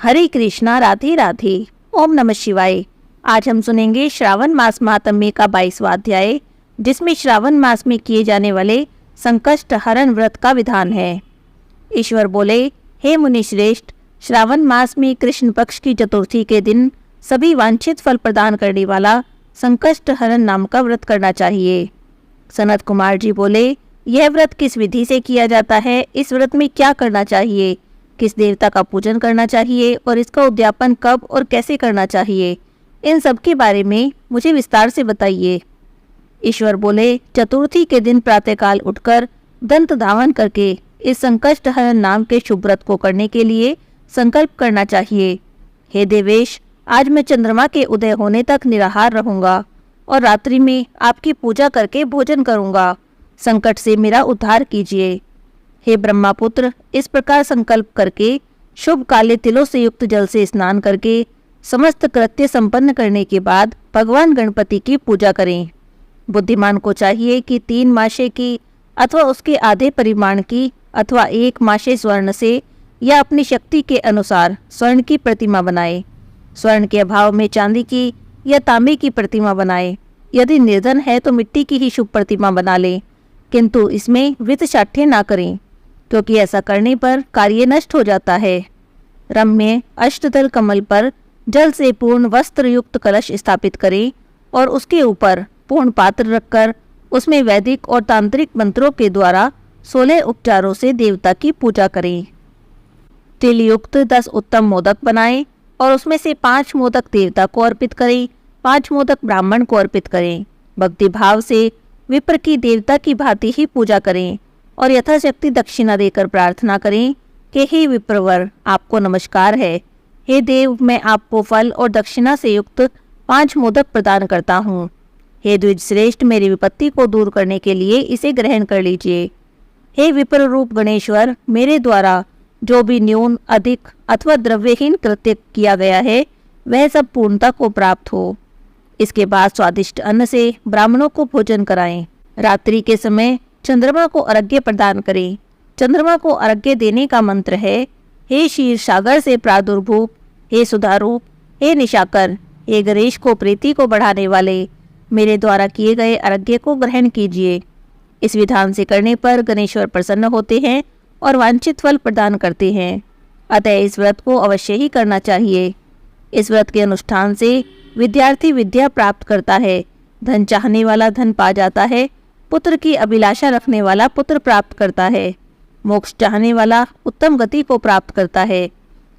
हरे कृष्णा, राधे राधे। ओम नमः शिवाय। आज हम सुनेंगे श्रावण मास महात्म्य का 22वां अध्याय, जिसमें श्रावण मास में किए जाने वाले संकष्ट हरण व्रत का विधान है। ईश्वर बोले, हे मुनि श्रेष्ठ, श्रावण मास में कृष्ण पक्ष की चतुर्थी के दिन सभी वांछित फल प्रदान करने वाला संकष्ट हरण नाम का व्रत करना चाहिए। सनत कुमार जी बोले, यह व्रत किस विधि से किया जाता है, इस व्रत में क्या करना चाहिए, किस देवता का पूजन करना चाहिए और इसका उद्यापन कब और कैसे करना चाहिए, इन सब के बारे में मुझे विस्तार से बताइए। ईश्वर बोले, चतुर्थी के दिन प्रातःकाल उठकर दंत धावन करके इस संकष्ट हरण नाम के शुभ व्रत को करने के लिए संकल्प करना चाहिए। हे देवेश, आज मैं चंद्रमा के उदय होने तक निराहार रहूंगा और रात्रि में आपकी पूजा करके भोजन करूंगा। संकट से मेरा उद्धार कीजिए। हे ब्रह्मापुत्र, इस प्रकार संकल्प करके शुभ काले तिलों से युक्त जल से स्नान करके समस्त कृत्य संपन्न करने के बाद भगवान गणपति की पूजा करें। बुद्धिमान को चाहिए कि 3 माशे की अथवा उसके आधे परिमाण की अथवा 1 माशे स्वर्ण से या अपनी शक्ति के अनुसार स्वर्ण की प्रतिमा बनाए। स्वर्ण के अभाव में चांदी की या तांबे की प्रतिमा बनाए। यदि निर्धन है तो मिट्टी की ही शुभ प्रतिमा बना ले, किंतु इसमें वित्त शाठ्य ना करें, क्योंकि ऐसा करने पर कार्य नष्ट हो जाता है। रम्य अष्टदल कमल पर जल से पूर्ण वस्त्र युक्त कलश स्थापित करें और उसके ऊपर पूर्ण पात्र रखकर उसमें वैदिक और तांत्रिक मंत्रों के द्वारा 16 उपचारों से देवता की पूजा करें। तिल युक्त 10 उत्तम मोदक बनाएं और उसमें से 5 मोदक देवता को अर्पित करें, 5 मोदक ब्राह्मण को अर्पित करें। भक्ति भाव से विप्र की देवता की भांति ही पूजा करें और यथाशक्ति दक्षिणा देकर प्रार्थना करें कि हे विप्रवर, आपको नमस्कार है। हे देव, मैं आपको फल और दक्षिणा से युक्त 5 मोदक प्रदान करता हूँ। हे द्विज श्रेष्ठ, मेरी विपत्ति को दूर करने के लिए इसे ग्रहण कर लीजिए। हे विप्र रूप गणेश्वर, मेरे द्वारा जो भी न्यून, अधिक अथवा द्रव्यहीन कृत्य किया गया है वह सब पूर्णता को प्राप्त हो। इसके बाद स्वादिष्ट अन्न से ब्राह्मणों को भोजन कराएं। रात्रि के समय चंद्रमा को अर्घ्य प्रदान करें। चंद्रमा को अर्घ्य देने का मंत्र है, हे क्षीर सागर से प्रादुर्भूप, हे सुधारूप, हे निशाकर, हे गणेश को प्रीति को बढ़ाने वाले, मेरे द्वारा किए गए अर्घ्य को ग्रहण कीजिए। इस विधान से करने पर गणेश्वर प्रसन्न होते हैं और वांछित फल प्रदान करते हैं। अतः इस व्रत को अवश्य ही करना चाहिए। इस व्रत के अनुष्ठान से विद्यार्थी विद्या प्राप्त करता है, धन चाहने वाला धन पा जाता है, पुत्र की अभिलाषा रखने वाला पुत्र प्राप्त करता है, मोक्ष चाहने वाला उत्तम गति को प्राप्त करता है,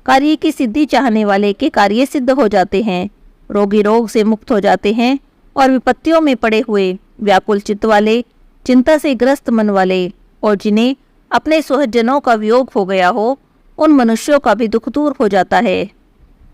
कार्य की सिद्धि चाहने वाले के कार्य सिद्ध हो जाते हैं, रोगी रोग से मुक्त हो जाते हैं और विपत्तियों में पड़े हुए व्याकुल चित्त वाले, चिंता से ग्रस्त मन वाले और जिन्हें अपने स्वजनों का वियोग हो गया हो, उन मनुष्यों का भी दुख दूर हो जाता है।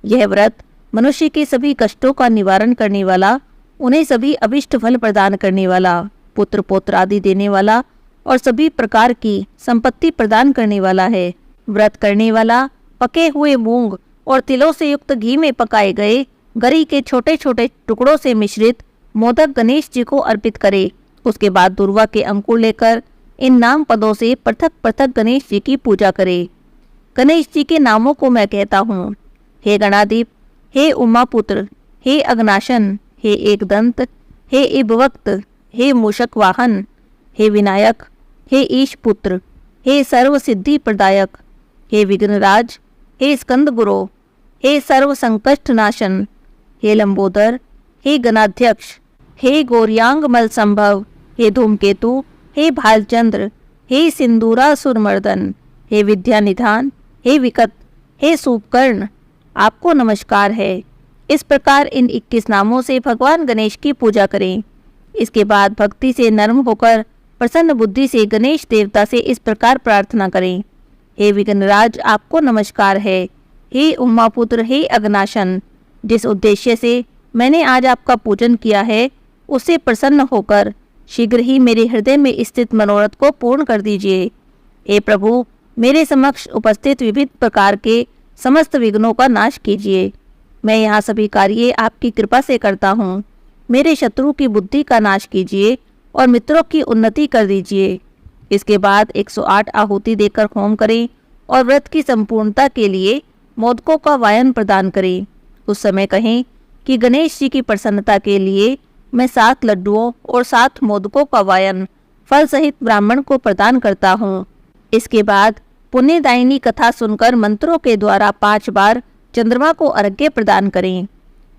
यह व्रत मनुष्य के सभी कष्टों का निवारण करने वाला, उन्हें सभी अभिष्ट फल प्रदान करने वाला, पुत्र पौत्र आदि देने वाला और सभी प्रकार की संपत्ति प्रदान करने वाला है। व्रत करने वाला पके हुए मूंग और तिलों से युक्त घी में पकाए गए गरी के छोटे छोटे टुकड़ों से मिश्रित मोदक गणेश जी को अर्पित करे। उसके बाद दुर्वा के अंकुर लेकर इन नाम पदों से पृथक पृथक गणेश जी की पूजा करे। गणेश जी के नामों को मैं कहता हूँ, हे गणाधिप, हे उमापुत्र, हे अग्नाशन, हे एकदंत, हे इबवक्त, हे मूषक वाहन, हे विनायक, हे ईश पुत्र, हे सर्व सिद्धि प्रदायक, हे विघ्नराज, हे स्कंद गुरो, हे सर्व संकष्ट नाशन, हे लंबोदर, हे गणाध्यक्ष, हे गौरियांग मल संभव, हे धूमकेतु, हे भालचंद्र, हे सिंदूरासुर मर्दन, हे विद्या निधान, हे विकट, हे सूपकर्ण, आपको नमस्कार है। इस प्रकार इन 21 नामों से भगवान गणेश की पूजा करें। इसके बाद भक्ति से नर्म होकर प्रसन्न बुद्धि से गणेश देवता से इस प्रकार प्रार्थना करें, हे विघ्नराज, आपको नमस्कार है। हे उमापुत्र, हे अग्नाशन, जिस उद्देश्य से मैंने आज आपका पूजन किया है उससे प्रसन्न होकर शीघ्र ही मेरे हृदय में स्थित मनोरथ को पूर्ण कर दीजिए। हे प्रभु, मेरे समक्ष उपस्थित विविध प्रकार के समस्त विघ्नों का नाश कीजिए। मैं यहाँ सभी कार्य आपकी कृपा से करता हूँ। मेरे शत्रु की बुद्धि का नाश कीजिए और मित्रों की उन्नति कर दीजिए। इसके बाद 108 आहुति देकर होम करें और व्रत की संपूर्णता के लिए मोदकों का वायन प्रदान करें। उस समय कहें कि गणेश जी की प्रसन्नता के लिए मैं 7 लड्डुओं और 7 मोदकों का वायन फल सहित ब्राह्मण को प्रदान करता हूँ। इसके बाद पुण्यदायिनी कथा सुनकर मंत्रों के द्वारा 5 बार चंद्रमा को अर्घ्य प्रदान करें।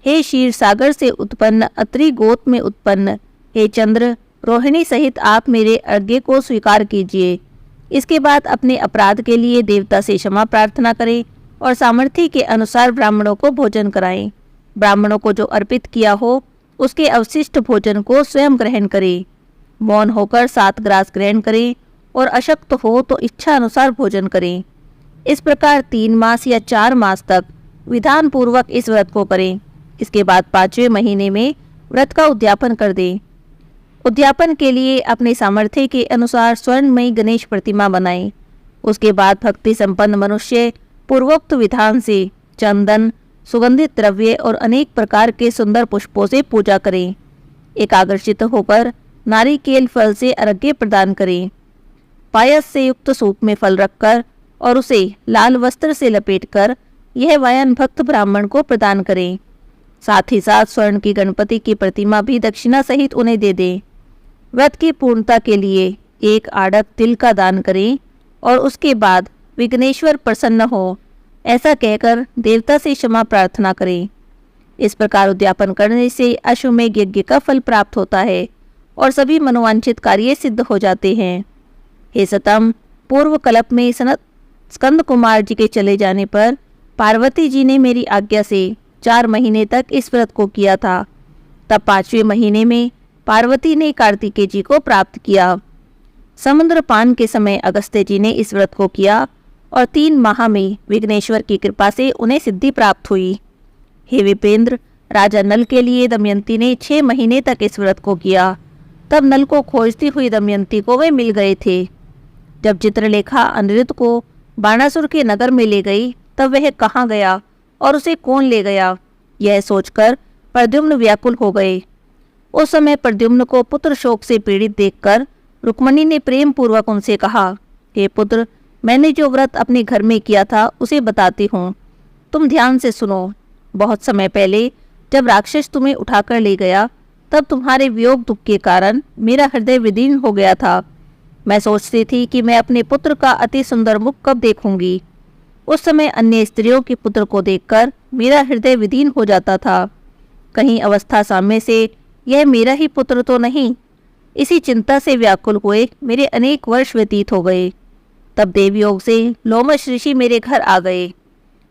हे क्षीर सागर से उत्पन्न, अत्रि गोत्र में उत्पन्न, हे चंद्र, रोहिणी सहित आप मेरे अर्घ्य को स्वीकार कीजिए। इसके बाद अपने अपराध के लिए देवता से क्षमा प्रार्थना करें और सामर्थ्य के अनुसार ब्राह्मणों को भोजन कराएं। ब्राह्मणों को जो अर्पित किया हो उसके अवशिष्ट भोजन को स्वयं ग्रहण करें। मौन होकर 7 ग्रास ग्रहण करें और अशक्त हो तो इच्छा अनुसार भोजन करें। इस प्रकार 3 मास या 4 मास तक विधान पूर्वक इस व्रत को करें। इसके बाद 5वें महीने में व्रत का उद्यापन कर दें। उद्यापन के लिए अपने सामर्थ्य के अनुसार स्वर्णमयी गणेश प्रतिमा बनाएं। उसके बाद भक्ति संपन्न मनुष्य पूर्वोक्त विधान से चंदन, सुगंधित द्रव्य और अनेक प्रकार के सुंदर पुष्पों से पूजा करें। एकाग्रचित होकर नारिकेल फल से अर्घ्य प्रदान करें। पायस से युक्त सूप में फल रखकर और उसे लाल वस्त्र से लपेटकर यह वायन भक्त ब्राह्मण को प्रदान करें। साथ ही साथ स्वर्ण की गणपति की प्रतिमा भी दक्षिणा सहित उन्हें दे दें। व्रत की पूर्णता के लिए 1 आड़त तिल का दान करें और उसके बाद विघ्नेश्वर प्रसन्न हो ऐसा कहकर देवता से क्षमा प्रार्थना करें। इस प्रकार उद्यापन करने से अश्वमेघ यज्ञ का फल प्राप्त होता है और सभी मनोवांछित कार्य सिद्ध हो जाते हैं। हे सतम, पूर्व कल्प में स्कंद कुमार जी के चले जाने पर पार्वती जी ने मेरी आज्ञा से 4 महीने तक इस व्रत को किया था। तब 5वें महीने में पार्वती ने कार्तिकेय जी को प्राप्त किया। समुद्र पान के समय अगस्त्य जी ने इस व्रत को किया और 3 माह में विघ्नेश्वर की कृपा से उन्हें सिद्धि प्राप्त हुई। हे विपेंद्र, राजा नल के लिए दमयंती ने 6 महीने तक इस व्रत को किया। तब नल को खोजती हुई दमयंती को वे मिल गए थे। जब चित्रलेखा अनिरुद्ध को बाणासुर के नगर में ले गई तब वह कहाँ गया और उसे कौन ले गया, यह सोचकर प्रद्युम्न व्याकुल हो गए। उस समय प्रद्युम्न को पुत्र शोक से पीड़ित देखकर रुक्मणी ने प्रेम पूर्वक उनसे कहा, हे पुत्र, मैंने जो व्रत अपने घर में किया था उसे बताती हूँ, तुम ध्यान से सुनो। बहुत समय पहले जब राक्षस तुम्हें उठाकर ले गया तब तुम्हारे वियोग दुख के कारण मेरा हृदय विदीर्ण हो गया था। मैं सोचती थी कि मैं अपने पुत्र का अति सुंदर मुख कब देखूंगी। उस समय अन्य स्त्रियों के पुत्र को देखकर मेरा हृदय विदीर्ण हो जाता था। कहीं अवस्था साम्य से यह मेरा ही पुत्र तो नहीं। इसी चिंता से व्याकुल हुए मेरे अनेक वर्ष व्यतीत हो गए। तब देवयोग से लोमश ऋषि मेरे घर आ गए।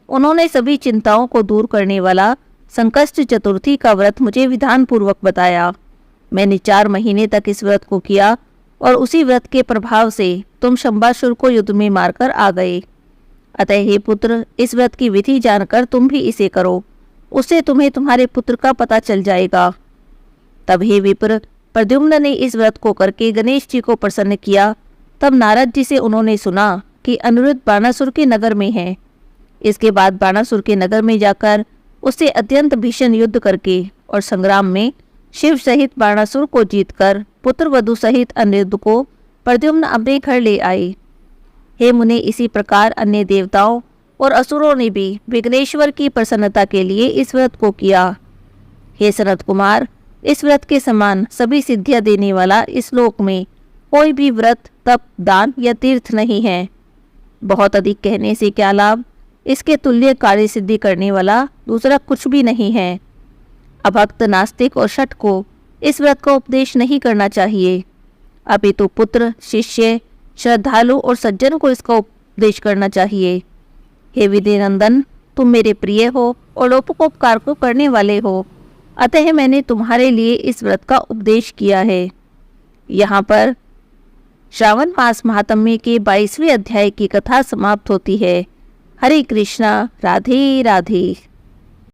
उन्होंने सभी चिंताओं को दूर करने वाला संकष्ट चतुर्थी का व्रत मुझे विधान पूर्वक बताया। मैंने 4 महीने तक इस व्रत को किया और उसी व्रत के प्रभाव से तुम शंबासुर को युद्ध में मारकर आ गए। अतः हे पुत्र, इस व्रत की विधि जानकर तुम भी इसे करो, उससे तुम्हें तुम्हारे पुत्र का पता चल जाएगा। तब हे विप्र, प्रद्युम्न ने इस व्रत को करके गणेश जी को प्रसन्न किया। तब नारद जी से उन्होंने सुना कि अनिरुद्ध बाणासुर के नगर में है। इसके बाद बाणासुर के नगर में जाकर उससे अत्यंत भीषण युद्ध करके और संग्राम में शिव सहित बाणासुर को जीतकर पुत्र वधु सहित अनिरुद्ध को प्रद्युम्न अपने घर ले आए। हे मुने, इसी प्रकार अन्य देवताओं और असुरों ने भी विघ्नेश्वर की प्रसन्नता के लिए इस व्रत को किया। हे सनत कुमार, इस व्रत के समान सभी सिद्धियां देने वाला इस लोक में कोई भी व्रत, तप, दान या तीर्थ नहीं है। बहुत अधिक कहने से क्या लाभ, इसके तुल्य कार्य सिद्धि करने वाला दूसरा कुछ भी नहीं है। अभक्त, नास्तिक और शठ को इस व्रत का उपदेश नहीं करना चाहिए, अपितु पुत्र, शिष्य, श्रद्धालु और सज्जन को इसका उपदेश करना चाहिए। हे विधिनंदन, तुम मेरे प्रिय हो और लोकोपकार को करने वाले हो, अतः मैंने तुम्हारे लिए इस व्रत का उपदेश किया है। यहाँ पर श्रावण मास महात्म्य के 22वें अध्याय की कथा समाप्त होती है। हरे कृष्णा, राधे राधे।